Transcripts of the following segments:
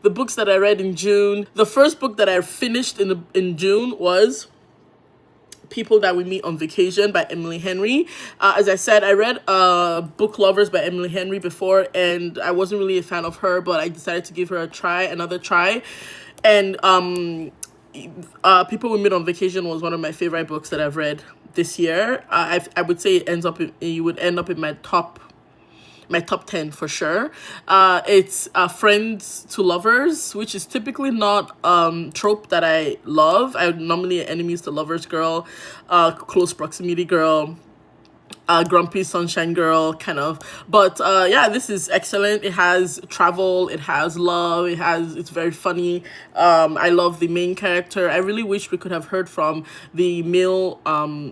the books that I read in June. The first book that I finished in June was People That We Meet on Vacation by Emily Henry. As I said, I read Book Lovers by Emily Henry before, and I wasn't really a fan of her, but I decided to give her another try. And People We Meet on Vacation was one of my favorite books that I've read this year. I would say it would end up in my top 10 for sure. It's Friends to Lovers, which is typically not trope that I love. I'm normally an enemies to lovers girl, close proximity girl, grumpy sunshine girl kind of. But yeah, this is excellent. It has travel, it has love, it's very funny. I love the main character. I really wish we could have heard from the male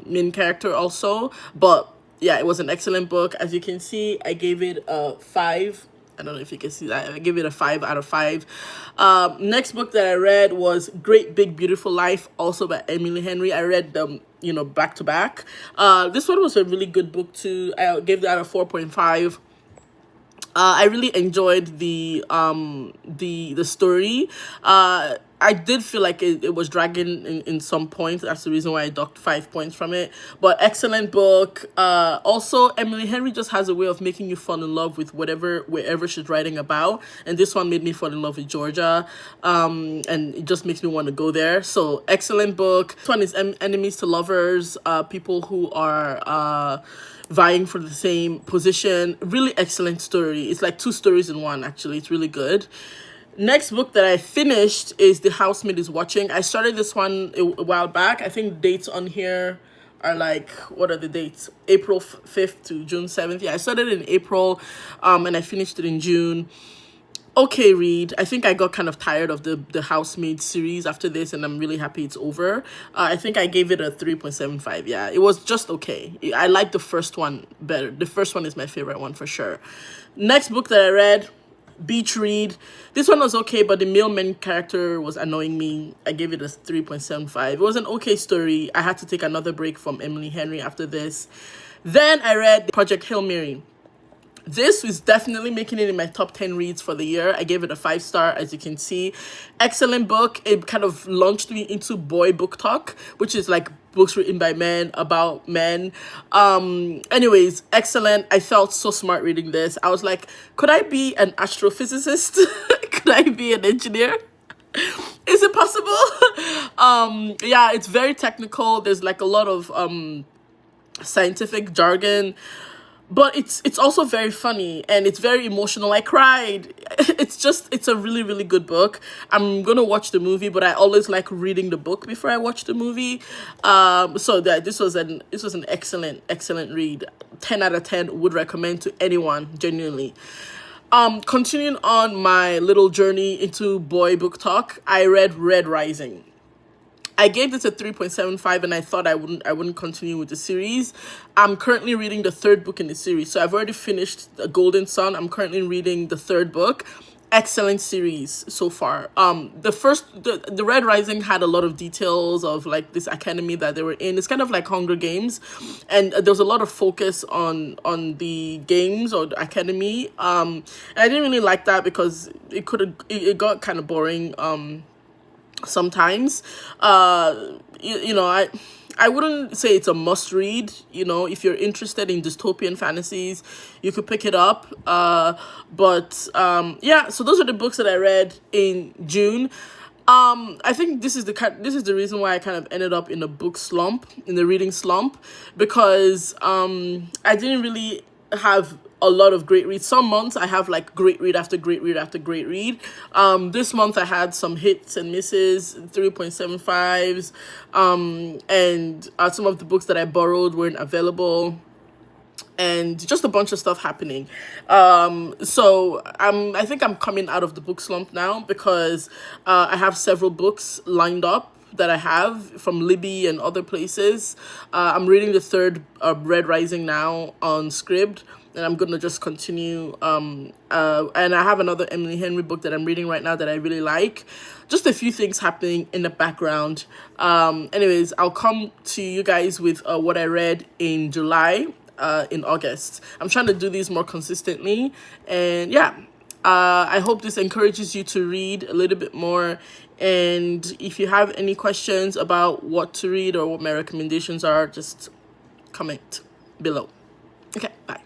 main character also, but yeah, it was an excellent book. As you can see, I gave it a 5. I don't know if you can see that. I gave it a 5 out of 5. Next book that I read was Great Big Beautiful Life, also by Emily Henry. I read them, back to back. This one was a really good book too. I gave that a 4.5. I really enjoyed the story. I did feel like it was dragging in some points. That's the reason why I docked 5 points from it. But excellent book. Also, Emily Henry just has a way of making you fall in love with wherever she's writing about. And this one made me fall in love with Georgia. And it just makes me want to go there. So excellent book. This one is Enemies to Lovers. People who are vying for the same position. Really excellent story. It's like 2 stories in one, actually. It's really good. Next book that I finished is The Housemaid is Watching. I started this one a while back. I think dates on here are like, what are the dates? April 5th to June 7th. Yeah, I started in April and I finished it in June. Okay read. I think I got kind of tired of the Housemaid series after this, and I'm really happy it's over. I think I gave it a 3.75. Yeah, it was just okay. I like the first one better. The first one is my favorite one for sure. Next book that I read, beach read. This one was okay, but the male main character was annoying me. I gave it a 3.75. It was an okay story. I had to take another break from Emily Henry after this. Then I read Project Hail Mary. This was definitely making it in my top 10 reads for the year. I gave it a 5-star, as you can see. Excellent book. It kind of launched me into boy book talk, which is like books written by men about men. Anyways, excellent. I felt so smart reading this. I was like, could I be an astrophysicist? Could I be an engineer? Is it possible? Yeah, it's very technical. There's like a lot of scientific jargon, but it's also very funny and it's very emotional. I cried. It's a really, really good book. I'm gonna watch the movie, but I always like reading the book before I watch the movie. So that this was an excellent read. 10 out of 10 would recommend to anyone, genuinely. Continuing on my little journey into boy book talk, I read Red Rising. I gave this a 3.75 and I thought I wouldn't continue with the series. I'm currently reading the 3rd book in the series. So I've already finished The Golden Sun. I'm currently reading the 3rd book. Excellent series so far. The Red Rising had a lot of details of like this academy that they were in. It's kind of like Hunger Games, and there was a lot of focus on the games or the academy. And I didn't really like that because it got kind of boring sometimes. I wouldn't say it's a must read. If you're interested in dystopian fantasies, you could pick it up. But yeah, so those are the books that I read in June. I think this is the reason why I kind of ended up in a book slump, in the reading slump, because I didn't really have a lot of great reads. Some months I have like great read after great read after great read. This month I had some hits and misses, 3.75s, and some of the books that I borrowed weren't available, and just a bunch of stuff happening. So I think I'm coming out of the book slump now, because I have several books lined up that I have from Libby and other places. I'm reading the 3rd Red Rising now on Scribd, and I'm gonna just continue. And I have another Emily Henry book that I'm reading right now that I really like. Just a few things happening in the background. Anyways, I'll come to you guys with what I read in July, in August. I'm trying to do these more consistently, and yeah. I hope this encourages you to read a little bit more. And if you have any questions about what to read or what my recommendations are, just comment below. Okay, bye.